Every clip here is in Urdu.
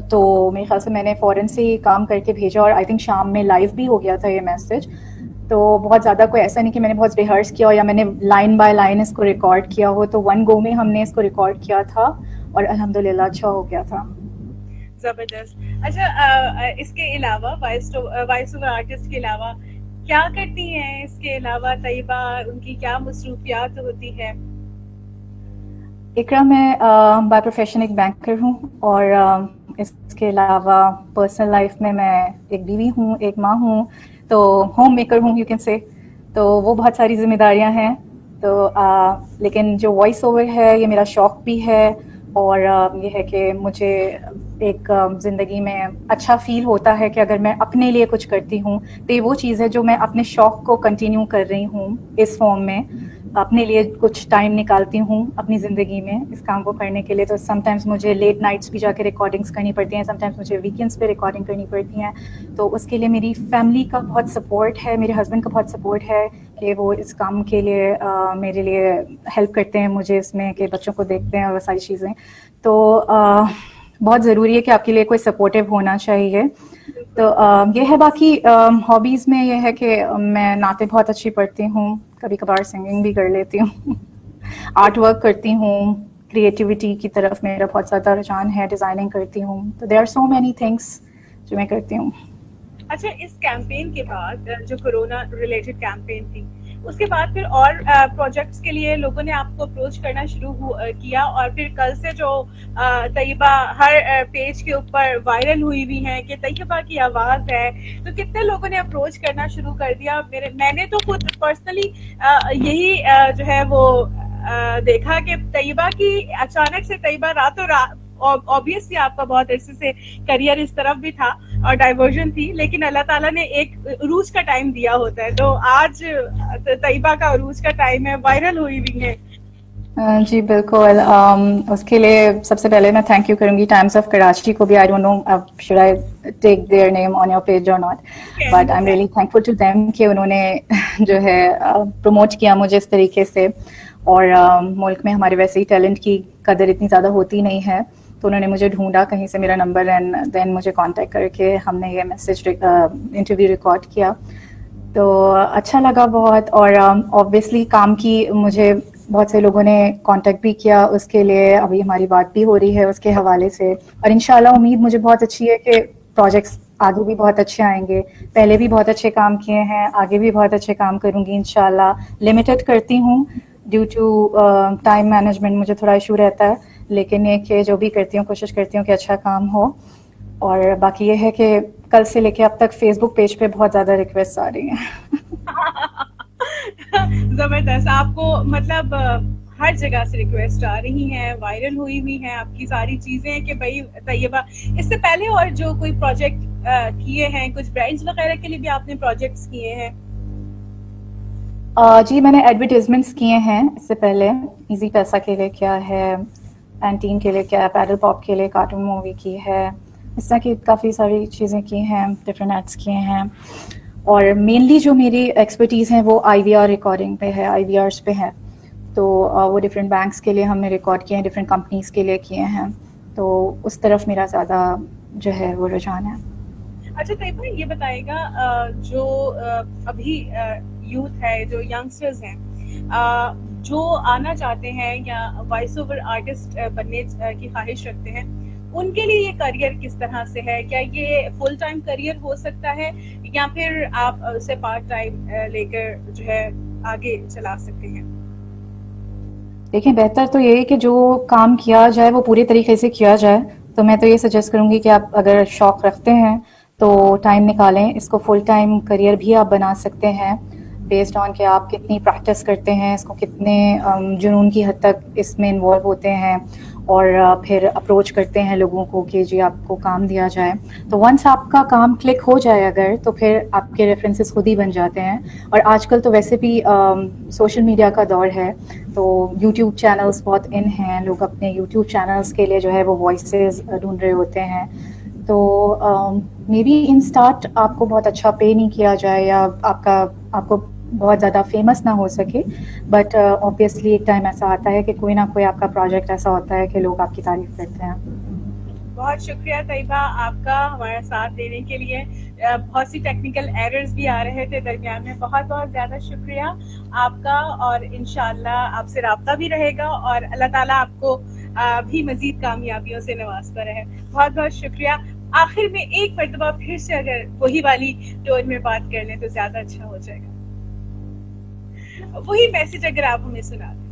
تو میرے خیال سے میں نے فوراً سے ہی کام کر کے بھیجا اور آئی تھنک شام میں لائیو بھی ہو گیا تھا یہ میسج. تو بہت زیادہ کوئی ایسا نہیں کہ میں نے بہت ریہرس کیا ہو یا میں نے لائن بائی لائن اس کو ریکارڈ کیا ہو, تو ون گو میں ہم نے اس کو ریکارڈ کیا تھا اور الحمدللہ اچھا ہو گیا تھا. زبردست. اچھا اس کے علاوہ وائس اوور آرٹسٹ کے علاوہ کیا کرتی ہیں؟ اس کے علاوہ طیبہ ان کی کیا مصروفیات ہوتی ہے؟ اقرا میں بائی پروفیشن ایک بینکر ہوں, اور اس کے علاوہ پرسنل لائف میں ایک بیوی ہوں, ایک ماں ہوں, تو ہوم میکر ہوں یو کین سے. تو وہ بہت ساری ذمہ داریاں ہیں. تو لیکن جو وائس اوور ہے یہ میرا شوق بھی ہے, اور یہ ہے کہ مجھے ایک زندگی میں اچھا فیل ہوتا ہے کہ اگر میں اپنے لیے کچھ کرتی ہوں تو یہ وہ چیز ہے جو میں اپنے شوق کو کنٹینیو کر رہی ہوں اس فارم میں, اپنے لیے کچھ ٹائم نکالتی ہوں اپنی زندگی میں اس کام کو کرنے کے لیے. تو سم ٹائمز مجھے لیٹ نائٹس بھی جا کے ریکارڈنگس کرنی پڑتی ہیں, سم ٹائمز مجھے ویکینڈس پہ ریکارڈنگ کرنی پڑتی ہیں. تو اس کے لیے میری فیملی کا بہت سپورٹ ہے, میرے ہسبینڈ کا بہت سپورٹ ہے کہ وہ اس کام کے لیے میرے لیے ہیلپ کرتے ہیں مجھے اس میں, کہ بچوں کو دیکھتے ہیں اور وہ ساری چیزیں. تو بہت ضروری ہے کہ آپ کے لیے کوئی سپورٹیو ہونا چاہیے. تو یہ ہے. باقی ہابیز میں یہ ہے کہ میں نعتیں بہت اچھی پڑھتی ہوں, کبھی کبھار سنگنگ بھی کر لیتی ہوں, آرٹ ورک کرتی ہوں, کریٹیوٹی کی طرف میرا بہت زیادہ رجحان ہے, ڈیزائننگ کرتی ہوں. تو there are so many things جو میں کرتی ہوں. اچھا اس کیمپین کے بعد جو کورونا ریلیٹڈ کیمپین تھی اس کے بعد پھر اور پروجیکٹس کے لیے لوگوں نے آپ کو اپروچ کرنا شروع کیا, اور پھر کل سے جو طیبہ ہر پیج کے اوپر وائرل ہوئی ہوئی ہیں کہ طیبہ کی آواز ہے, تو کتنے لوگوں نے اپروچ کرنا شروع کر دیا؟ میں نے تو خود پرسنلی یہی جو ہے وہ دیکھا کہ طیبہ کی اچانک سے طیبہ راتوں رات, obviously آپ کا بہت عرصے سے کریئر اس طرف بھی تھا اور ڈائیورژن تھی, لیکن اللہ تعالیٰ نے ایک عروج کا ٹائم دیا ہوتا ہے. تو آج طیبہ کا عروج کا ٹائم ہے, وائرل ہوئی بھی ہے. جی بالکل. اس کے لیے سب سے پہلے میں تھینک یو کروں گی ٹائمز آف کراچی کو بھی. I don't know should I take their name on your page or not, but I am really thankful to them کہ انہوں نے جو ہے پروموٹ کیا مجھے اس طریقے سے. اور ملک میں ہمارے ویسے ہی ٹیلنٹ کی قدر اتنی زیادہ ہوتی نہیں ہے, تو انہوں نے مجھے ڈھونڈا کہیں سے میرا نمبر, اینڈ دین مجھے کانٹیکٹ کر کے ہم نے یہ میسج انٹرویو ریکارڈ کیا. تو اچھا لگا بہت. اور آبویسلی کام کی مجھے بہت سے لوگوں نے کانٹیکٹ بھی کیا اس کے لیے, ابھی ہماری بات بھی ہو رہی ہے اس کے حوالے سے. اور انشاءاللہ امید مجھے بہت اچھی ہے کہ پروجیکٹس آگے بھی بہت اچھے آئیں گے. پہلے بھی بہت اچھے کام کیے ہیں, آگے بھی بہت اچھے کام کروں گی انشاءاللہ. لمیٹڈ کرتی ہوں ڈیو ٹو ٹائم مینجمنٹ, مجھے تھوڑا ایشو رہتا ہے, لیکن یہ کہ جو بھی کرتی ہوں کوشش کرتی ہوں کہ اچھا کام ہو. اور باقی یہ ہے کہ کل سے لے کے اب تک فیس بک پیج پہ بہت زیادہ ریکویسٹ آ رہی ہیں. زبردست. آپ کو مطلب ہر جگہ سے ریکویسٹ آ رہی ہیں, وائرل ہوئی ہوئی ہیں آپ کی ساری چیزیں کہ بھائی طیبہ. اس سے پہلے اور جو کوئی پروجیکٹ کیے ہیں, کچھ برانڈز وغیرہ کے لیے بھی آپ نے پروجیکٹس کیے ہیں؟ جی میں نے ایڈورٹیزمنٹس کیے ہیں اس سے پہلے. ایزی پیسہ کے لیے کیا ہے, پینٹین کے لیے کیا ہے, پیڈل پاپ کے لیے کارٹون مووی کی ہے, اس طرح کی کافی ساری چیزیں کی ہیں, ڈفرینٹ ایڈس کیے ہیں. اور مینلی جو میری ایکسپرٹیز ہیں وہ آئی وی آر ریکارڈنگ پہ ہے, آئی وی آرس پہ ہے. تو وہ ڈفرینٹ بینکس کے لیے ہم نے ریکارڈ کیے ہیں, ڈفرینٹ کمپنیز کے لیے کیے ہیں. تو اس طرف میرا زیادہ جو ہے وہ رجحان ہے. اچھا طیبہ یہ بتائے گا جو ابھی یوتھ ہے, جو ینگسٹرز ہیں جو آنا چاہتے ہیں یا وائس اوور آرٹسٹ بننے کی خواہش رکھتے ہیں, ان کے لیے یہ کریئر کس طرح سے ہے؟ کیا یہ فل ٹائم کریئر ہو سکتا ہے یا پھر آپ اسے پارٹ ٹائم لے کر جو ہے آگے چلا سکتے ہیں؟ دیکھیں بہتر تو یہ ہے کہ جو کام کیا جائے وہ پورے طریقے سے کیا جائے. تو میں تو یہ سجیسٹ کروں گی کہ آپ اگر شوق رکھتے ہیں تو ٹائم نکالیں, اس کو فل ٹائم کریئر بھی آپ بنا سکتے ہیں بیسڈ آن کہ آپ کتنی پریکٹس کرتے ہیں, اس کو کتنے جنون کی حد تک اس میں انوالو ہوتے ہیں, اور پھر اپروچ کرتے ہیں لوگوں کو کہ جی آپ کو کام دیا جائے. تو ونس آپ کا کام کلک ہو جائے اگر, تو پھر آپ کے ریفرنسز خود ہی بن جاتے ہیں. اور آج کل تو ویسے بھی سوشل میڈیا کا دور ہے, تو یوٹیوب چینلز بہت ان ہیں, لوگ اپنے یوٹیوب چینلز کے لیے جو ہے وہ وائسز ڈھونڈ رہے ہوتے ہیں. تو مے بی ان اسٹارٹ آپ کو بہت اچھا پے نہیں کیا جائے یا آپ کو بہت زیادہ فیمس نہ ہو سکے, بٹ اوبیسلی ایک ٹائم ایسا آتا ہے کہ کوئی نہ کوئی آپ کا پروجیکٹ ایسا ہوتا ہے کہ لوگ آپ کی تعریف کرتے ہیں. بہت شکریہ طیبہ آپ کا ہمارا ساتھ دینے کے لیے. بہت سی ٹیکنیکل ایررز بھی آ رہے تھے درمیان میں. بہت بہت زیادہ شکریہ آپ کا, اور انشاءاللہ آپ سے رابطہ بھی رہے گا, اور اللہ تعالیٰ آپ کو بھی مزید کامیابیوں سے نوازتا رہے. بہت بہت شکریہ. آخر میں ایک مرتبہ پھر سے اگر وہی والی ٹون میں بات کر لیں تو زیادہ اچھا ہو جائے گا. وہی میسج اگر آپ ہمیں سنا دیں.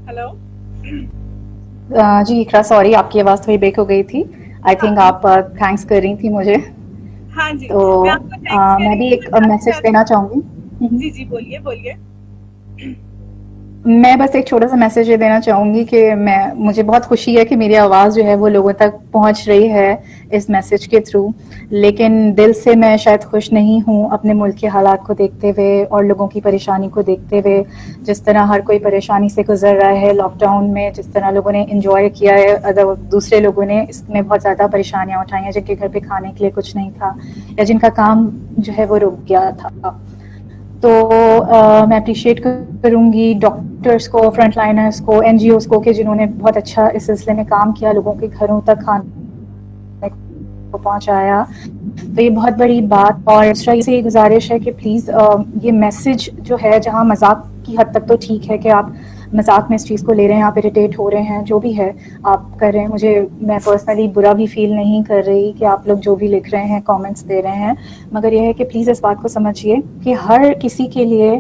ہلو. جی اقرا, سوری آپ کی آواز تھوڑی بریک ہو گئی تھی. آئی تھنک آپ تھینکس کر رہی تھی مجھے, ہاں جی, تو میں آپ کو تھینکس کہہ میں رہی بھی تھی. ایک میسج دینا چاہوں گی. جی جی بولیے بولیے. میں بس ایک چھوٹا سا میسج یہ دینا چاہوں گی کہ مجھے بہت خوشی ہے کہ میری آواز جو ہے وہ لوگوں تک پہنچ رہی ہے اس میسج کے تھرو, لیکن دل سے میں شاید خوش نہیں ہوں اپنے ملک کے حالات کو دیکھتے ہوئے اور لوگوں کی پریشانی کو دیکھتے ہوئے. جس طرح ہر کوئی پریشانی سے گزر رہا ہے لاک ڈاؤن میں, جس طرح لوگوں نے انجوائے کیا ہے, دوسرے لوگوں نے اس میں بہت زیادہ پریشانیاں اٹھائی ہیں, جن کے گھر پہ کھانے کے لیے کچھ نہیں تھا یا جن کا کام جو ہے وہ رک گیا تھا. تو میں اپریشیٹ کروں گی ڈاکٹرس کو, فرنٹ لائنرس کو, این جی اوز کو, کہ جنہوں نے بہت اچھا اس سلسلے میں کام کیا, لوگوں کے گھروں تک کھانے کو پہنچایا. تو یہ بہت بڑی بات. اور ایکسٹرا یہ گزارش ہے کہ پلیز یہ میسج جو ہے, جہاں مذاق کی حد تک تو ٹھیک ہے کہ آپ مذاق میں اس چیز کو لے رہے ہیں, آپ اریٹیٹ ہو رہے ہیں, جو بھی ہے آپ کر رہے ہیں, میں پرسنلی برا بھی فیل نہیں کر رہی کہ آپ لوگ جو بھی لکھ رہے ہیں, کامنٹس دے رہے ہیں, مگر یہ ہے کہ پلیز اس بات کو سمجھیے کہ ہر کسی کے لیے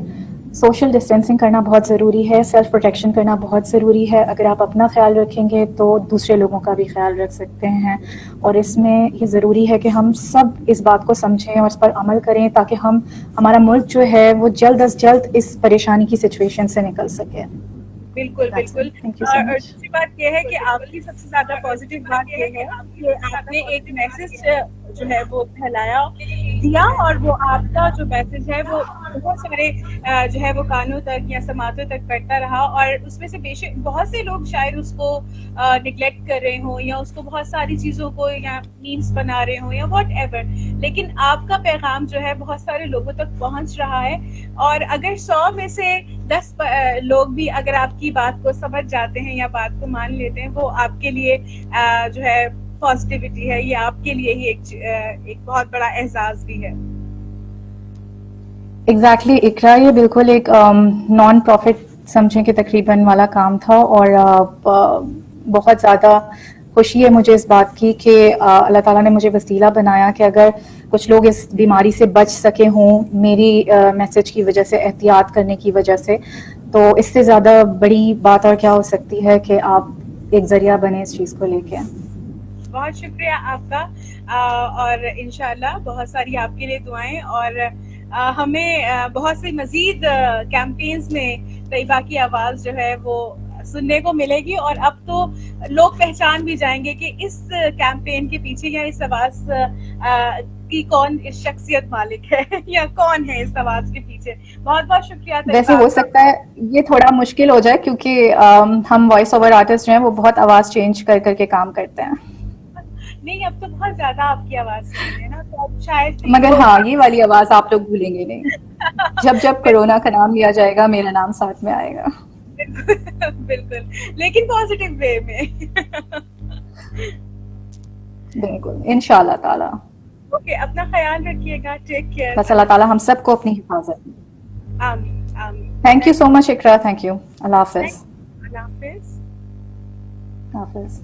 سوشل ڈسٹینسنگ کرنا بہت ضروری ہے, سیلف پروٹیکشن کرنا بہت ضروری ہے. اگر آپ اپنا خیال رکھیں گے تو دوسرے لوگوں کا بھی خیال رکھ سکتے ہیں, اور اس میں یہ ضروری ہے کہ ہم سب اس بات کو سمجھیں اور اس پر عمل کریں تاکہ ہمارا ملک جو ہے وہ جلد از جلد اس پریشانی کی سچویشن سے نکل سکے. بالکل بالکل. تھینک یو سو اور مچ. دوسری بات یہ ہے کہ آپ کی سب سے زیادہ پازیٹیو بات یہ ہے کہ آپ نے ایک میسج جو ہے وہ پھیلایا دیا, اور وہ آپ کا جو میسج ہے وہ بہت سارے جو ہے وہ کانوں تک یا سماعتوں تک کرتا رہا, اور اس میں سے بہت سے لوگ شاید اس کو نگلیکٹ کر رہے ہوں یا اس کو بہت ساری چیزوں کو یا میمز بنا رہے ہوں یا واٹ ایور, لیکن آپ کا پیغام جو ہے بہت سارے لوگوں تک پہنچ رہا ہے. اور اگر 100 میں سے 10 لوگ بھی اگر آپ کی بات کو سمجھ جاتے ہیں یا بات کو مان لیتے ہیں, وہ آپ کے لیے جو ہے پازیٹیوٹی ہے, یہ آپ کے لیے ہی ایک بہت بڑا اعزاز بھی ہے. ایگزیکٹلی اقرا, یہ بالکل ایک نان پروفٹ سمجھیں کہ تقریباً والا کام تھا, اور بہت زیادہ خوشی ہے مجھے اس بات کی کہ اللہ تعالیٰ نے مجھے وسیلہ بنایا کہ اگر کچھ لوگ اس بیماری سے بچ سکے ہوں میری میسج کی وجہ سے, احتیاط کرنے کی وجہ سے, تو اس سے زیادہ بڑی بات اور کیا ہو سکتی ہے کہ آپ ایک ذریعہ بنے اس چیز کو لے کے. بہت شکریہ آپ کا, اور انشاءاللہ بہت ساری آپ کے لیے دعائیں, اور ہمیں بہت سے مزید کیمپینز میں طیبہ کی آواز جو ہے وہ سننے کو ملے گی, اور اب تو لوگ پہچان بھی جائیں گے کہ اس کیمپین کے پیچھے یا اس آواز کی کون اس شخصیت مالک ہے یا کون ہے اس آواز کے پیچھے. بہت بہت شکریہ طیبہ. ویسے ہو سکتا ہے یہ تھوڑا مشکل ہو جائے کیونکہ ہم وائس اوور آرٹسٹ جو ہیں وہ بہت آواز چینج کر کر کے کام کرتے ہیں. نہیں, اب تو بہت زیادہ آپ کی آواز سنی ہے نا, تو اب شاید مگر ہاں, یہ والی آواز آپ لوگ بھولیں گے نہیں. جب جب کرونا کا نام لیا جائے گا میرا نام ساتھ میں آئے گا. بالکل, لیکن پازیٹیو وے میں. بالکل انشاءاللہ تعالی. اوکے, اپنا خیال رکھیے گا. Take care. بس اللہ تعالیٰ ہم سب کو اپنی حفاظت میں. آمین آمین. Thank you so much Iqra, thank you. اللہ حافظ. اللہ حافظ. حافظ.